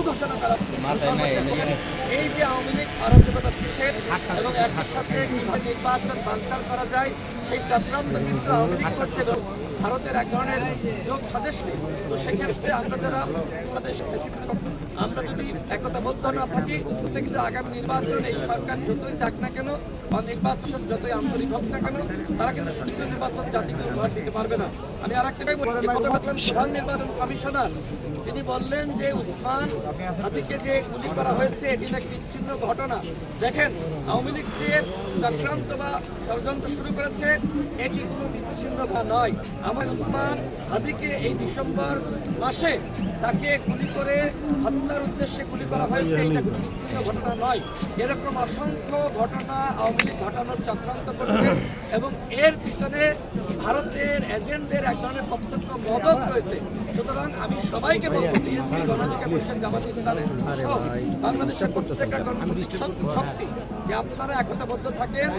ঘোষণা করা এই যে আওয়ামী লীগ অরাজকতা সৃষ্টির এবং একই সাথে কিভাবে নির্বাচন বানচাল করা যায় সেই চক্রান্ত কিন্তু আওয়ামী লীগ করছে এবং ভারতের এক ধরনের যোগ সদস্য। তো সেক্ষেত্রে আমরা যারা আমরা যদি একতাবদ্ধ না থাকি কিন্তু আগামী নির্বাচন এই সরকার যতই চাক না কেন বা নির্বাচন যতই আন্তরিক হোক না কেন তারা কিন্তু সুষ্ঠু নির্বাচন জাতিকে উপহার দিতে পারবে না। আমি আর একটাই বলি, প্রধান নির্বাচন কমিশনার তিনি বললেন যে উসমান হাদিকে যে গুলি করা হয়েছে এটি নাকি বিচ্ছিন্ন ঘটনা। দেখেন, আওয়ামী লীগ যে চক্রান্ত বা ষড়যন্ত্র শুরু করেছে এটি কোনো বিচ্ছিন্নতা নয়। আমার উসমান হাদিকে এই ডিসেম্বর মাসে তাকে গুলি করে হত্যার উদ্দেশ্যে গুলি করা হয়েছে, এটা কোনো বিচ্ছিন্ন ঘটনা নয়। এরকম অসংখ্য ঘটনা আওয়ামী লীগ ঘটানোর চক্রান্ত করছে এবং এর পিছনে ভারতের এজেন্টদের এক ধরনের প্রত্যক্ষ মদত রয়েছে। সুতরাং আমি সবাইকে বলবো, বিএনপি, গণঅধিকার পরিষদ, জামাত ইসলাম সহ বাংলাদেশের প্রত্যেকটা গণতান্ত্রিক শক্তি যে আপনারা একতাবদ্ধ থাকেন।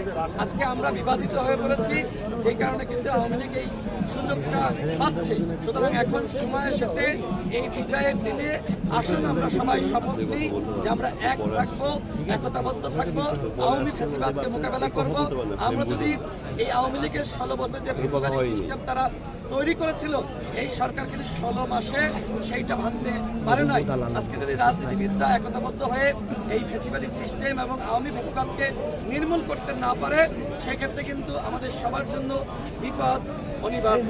আজকে আমরা বিভাজিত হয়ে পড়েছি, সেই কারণে কিন্তু আওয়ামী লীগ এই সুযোগটা পাচ্ছে। সুতরাং এখন সময় এসেছে এই বিজয়ের দিনে আসুন আমরা সবাই শপথ নিই যে আমরা এক থাকবো, একতাবদ্ধ থাকবো, আওয়ামী ফ্যাসিবাদকে মোকাবেলা করব। আমরা যদি এই আওয়ামী লীগের 16 বছর যে ফ্যাসিবাদী সিস্টেম তারা তৈরি করেছিল এই সরকার কিন্তু 16 মাসে সেইটা ভাঙতে পারে নাই। আজকে যদি রাজনীতিবিদরা একতাবদ্ধ হয়ে এই ফ্যাসিবাদী সিস্টেম এবং আওয়ামী ফ্যাসিবাদকে নির্মূল করতে না পারে সেক্ষেত্রে কিন্তু আমাদের সবার জন্য বিপদ অনিবার্য।